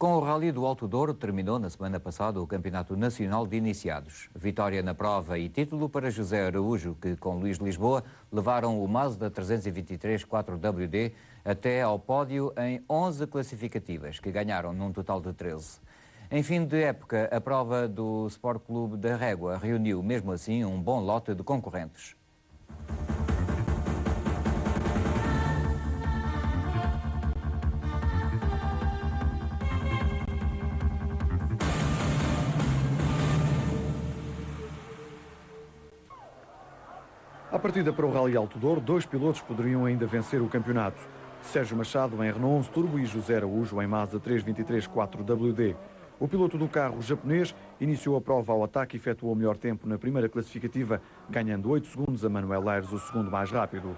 Com o Rally do Alto Douro, terminou na semana passada o Campeonato Nacional de Iniciados. Vitória na prova e título para José Araújo, que com Luís Lisboa levaram o Mazda 323 4WD até ao pódio em 11 classificativas, que ganharam num total de 13. Em fim de época, a prova do Sport Clube da Régua reuniu, mesmo assim, um bom lote de concorrentes. À partida para o Rally Alto Douro, dois pilotos poderiam ainda vencer o campeonato. Sérgio Machado em Renault 11 Turbo e José Araújo em Mazda 323 4WD. O piloto do carro japonês iniciou a prova ao ataque e efetuou o melhor tempo na primeira classificativa, ganhando 8 segundos a Manuel Aires, o segundo mais rápido.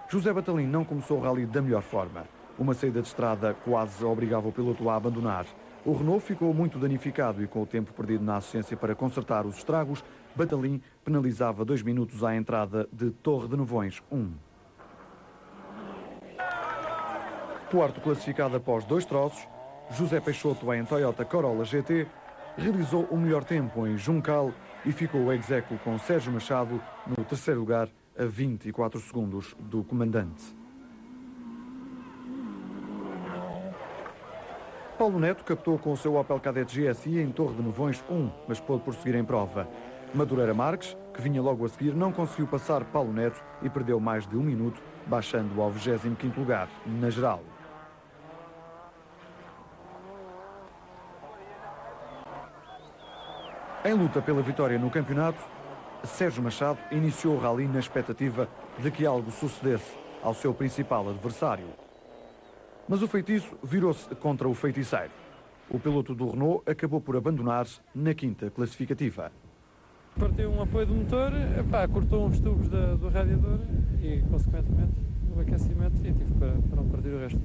José Batalim não começou o rally da melhor forma. Uma saída de estrada quase obrigava o piloto a abandonar. O Renault ficou muito danificado e, com o tempo perdido na assistência para consertar os estragos, Batalim penalizava 2 minutos à entrada de Torre de Nevões 1. Quarto classificado após 2 troços, José Peixoto em Toyota Corolla GT realizou o melhor tempo em Juncal e ficou ex-aequo com Sérgio Machado no terceiro lugar a 24 segundos do comandante. Paulo Neto captou com o seu Opel Kadett GSI em Torre de Nevões 1, mas pôde prosseguir em prova. Madureira Marques, que vinha logo a seguir, não conseguiu passar Paulo Neto e perdeu mais de 1 minuto, baixando ao 25º lugar na geral. Em luta pela vitória no campeonato, Sérgio Machado iniciou o rally na expectativa de que algo sucedesse ao seu principal adversário. Mas o feitiço virou-se contra o feiticeiro. O piloto do Renault acabou por abandonar-se na quinta classificativa. Partiu um apoio do motor, cortou uns tubos do radiador e, consequentemente, o aquecimento e tive para não partir o resto.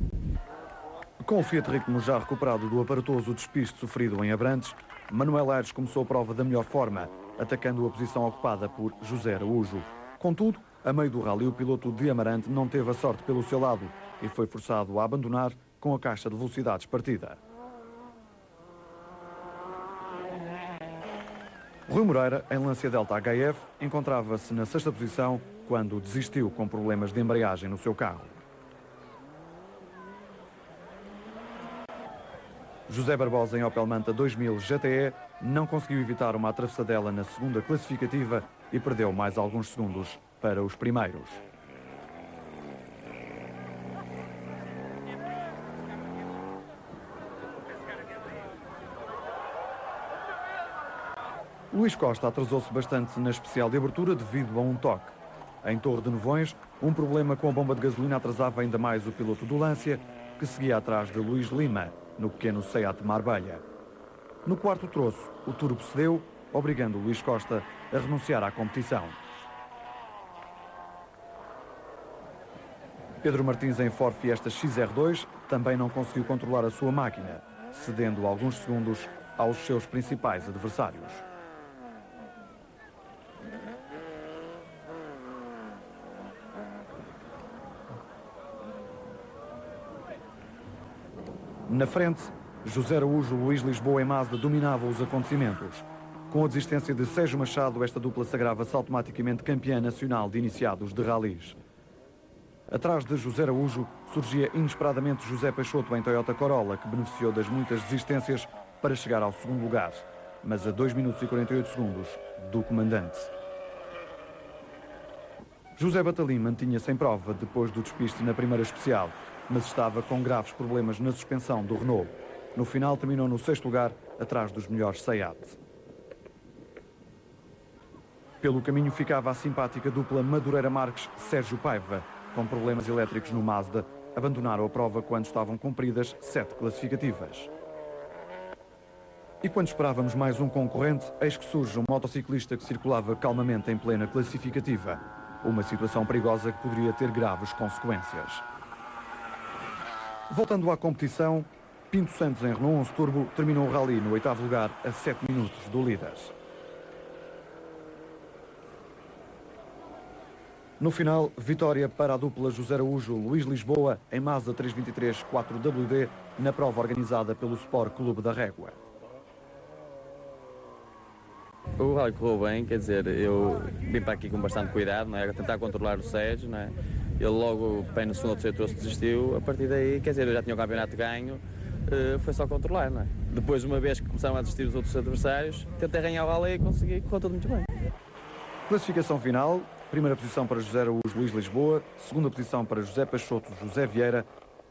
Com o Fiat Ritmo já recuperado do aparatoso despiste sofrido em Abrantes, Manuel Aires começou a prova da melhor forma, atacando a posição ocupada por José Araújo. Contudo, a meio do rally, o piloto de Amarante não teve a sorte pelo seu lado e foi forçado a abandonar com a caixa de velocidades partida. Rui Moreira, em Lancia Delta HF, encontrava-se na sexta posição quando desistiu com problemas de embreagem no seu carro. José Barbosa, em Opel Manta 2000 GTE, não conseguiu evitar uma atravessadela na segunda classificativa e perdeu mais alguns segundos para os primeiros. Luís Costa atrasou-se bastante na especial de abertura devido a um toque. Em Torre de Nevões, um problema com a bomba de gasolina atrasava ainda mais o piloto do Lancia, que seguia atrás de Luís Lima, no pequeno Seat Marbella. No quarto troço, o turbo cedeu, obrigando Luís Costa a renunciar à competição. Pedro Martins, em Ford Fiesta XR2, também não conseguiu controlar a sua máquina, cedendo alguns segundos aos seus principais adversários. Na frente, José Araújo e Luís Lisboa em Mazda dominavam os acontecimentos. Com a desistência de Sérgio Machado, esta dupla sagrava-se automaticamente campeã nacional de iniciados de ralis. Atrás de José Araújo surgia inesperadamente José Peixoto em Toyota Corolla, que beneficiou das muitas desistências para chegar ao segundo lugar, mas a 2 minutos e 48 segundos do comandante. José Batalim mantinha-se em prova depois do despiste na primeira especial, mas estava com graves problemas na suspensão do Renault. No final terminou no 6º lugar, atrás dos melhores Seat. Pelo caminho ficava a simpática dupla Madureira Marques-Sérgio Paiva. Com problemas elétricos no Mazda, abandonaram a prova quando estavam cumpridas 7 classificativas. E quando esperávamos mais um concorrente, eis que surge um motociclista que circulava calmamente em plena classificativa. Uma situação perigosa que poderia ter graves consequências. Voltando à competição, Pinto Santos em Renault 11 Turbo terminou o rally no 8º lugar a 7 minutos do líder. No final, vitória para a dupla José Araújo Luís Lisboa em Mazda 323 4WD na prova organizada pelo Sport Clube da Régua. O rally correu bem, quer dizer, eu vim para aqui com bastante cuidado, não é? A tentar controlar o Sérgio, não é? Ele logo, bem no segundo ou terceiro troço, desistiu. A partir daí, quer dizer, eu já tinha o campeonato ganho, foi só controlar, não é? Depois, uma vez que começaram a desistir os outros adversários, tentei ganhar o rally e consegui, correu tudo muito bem. Classificação final: primeira posição para José Araújo Luís Lisboa, segunda posição para José Peixoto José Vieira,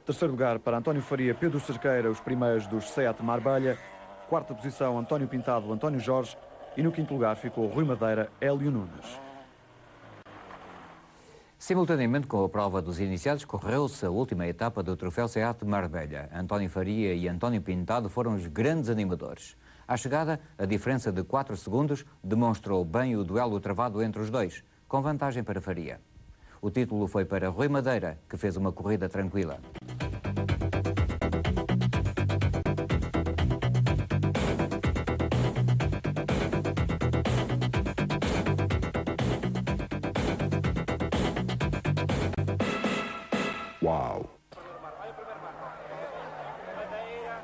terceiro lugar para António Faria Pedro Cerqueira, os primeiros dos Seat Marbella, quarta posição António Pintado António Jorge e no quinto lugar ficou Rui Madeira Hélio Nunes. Simultaneamente com a prova dos iniciados, correu-se a última etapa do troféu Seat Marbella. António Faria e António Pintado foram os grandes animadores. À chegada, a diferença de 4 segundos demonstrou bem o duelo travado entre os dois, com vantagem para Faria. O título foi para Rui Madeira, que fez uma corrida tranquila.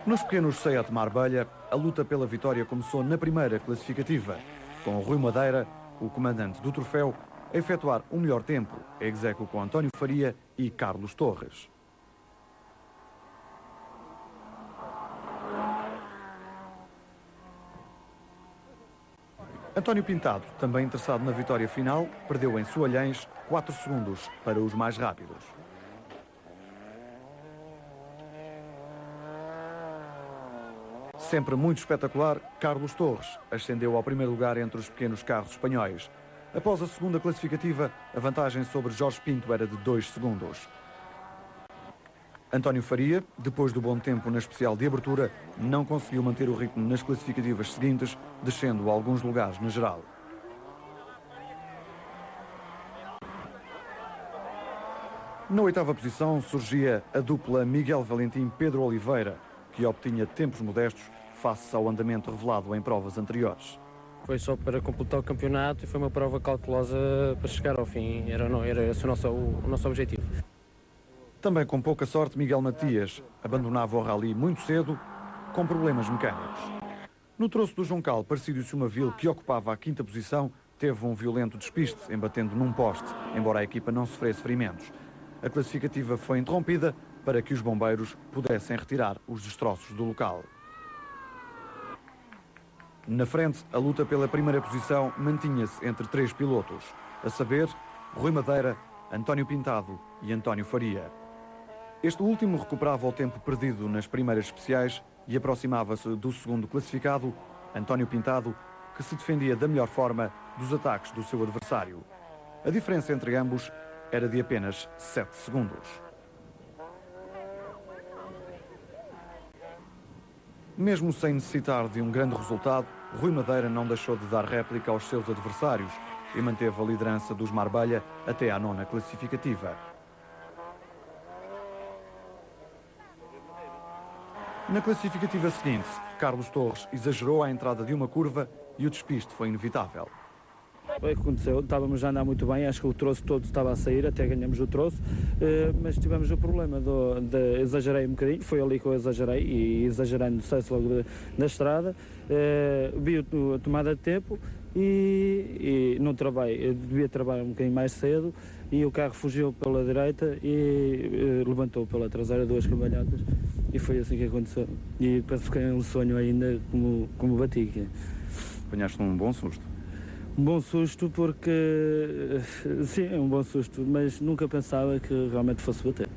Nos pequenos Seat Marbella, a luta pela vitória começou na primeira classificativa, com Rui Madeira, o comandante do troféu, a efetuar o melhor tempo, ex aequo com António Faria e Carlos Torres. António Pintado, também interessado na vitória final, perdeu em Soalhães 4 segundos para os mais rápidos. Sempre muito espetacular, Carlos Torres ascendeu ao primeiro lugar entre os pequenos carros espanhóis. Após a segunda classificativa, a vantagem sobre Jorge Pinto era de 2 segundos. António Faria, depois do bom tempo na especial de abertura, não conseguiu manter o ritmo nas classificativas seguintes, descendo alguns lugares na geral. Na oitava posição surgia a dupla Miguel Valentim-Pedro Oliveira, que obtinha tempos modestos face ao andamento revelado em provas anteriores. Foi só para completar o campeonato e foi uma prova cautelosa para chegar ao fim, era esse o nosso objetivo. Também com pouca sorte, Miguel Matias abandonava o rally muito cedo, com problemas mecânicos. No troço do Juncal, Parcídio Silmaville, que ocupava a quinta posição, teve um violento despiste, embatendo num poste, embora a equipa não sofresse ferimentos. A classificativa foi interrompida para que os bombeiros pudessem retirar os destroços do local. Na frente, a luta pela primeira posição mantinha-se entre 3 pilotos, a saber, Rui Madeira, António Pintado e António Faria. Este último recuperava o tempo perdido nas primeiras especiais e aproximava-se do segundo classificado, António Pintado, que se defendia da melhor forma dos ataques do seu adversário. A diferença entre ambos era de apenas 7 segundos. Mesmo sem necessitar de um grande resultado, Rui Madeira não deixou de dar réplica aos seus adversários e manteve a liderança dos Marbella até à 9ª classificativa. Na classificativa seguinte, Carlos Torres exagerou a entrada de uma curva e o despiste foi inevitável. Foi o que aconteceu, estávamos a andar muito bem, acho que o troço todo estava a sair, até ganhamos o troço, mas tivemos o problema de exagerei um bocadinho, foi ali que eu exagerei, e exagerando saí logo da estrada, vi a tomada de tempo e não travei, eu devia travar um bocadinho mais cedo e o carro fugiu pela direita e levantou pela traseira 2 cambalhotas e foi assim que aconteceu. E penso que é um sonho ainda como bati. Apanhaste um bom susto. Um bom susto porque, sim, é um bom susto, mas nunca pensava que realmente fosse bater.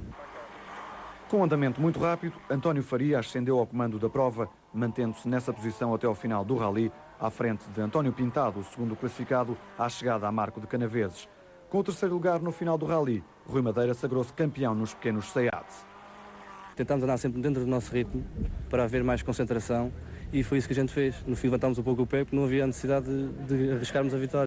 Com um andamento muito rápido, António Faria ascendeu ao comando da prova, mantendo-se nessa posição até ao final do rally, à frente de António Pintado, o segundo classificado, à chegada a Marco de Canaveses. Com o terceiro lugar no final do rally, Rui Madeira sagrou-se campeão nos pequenos Seat. Tentámos andar sempre dentro do nosso ritmo para haver mais concentração e foi isso que a gente fez. No fim levantámos um pouco o pé porque não havia necessidade de arriscarmos a vitória.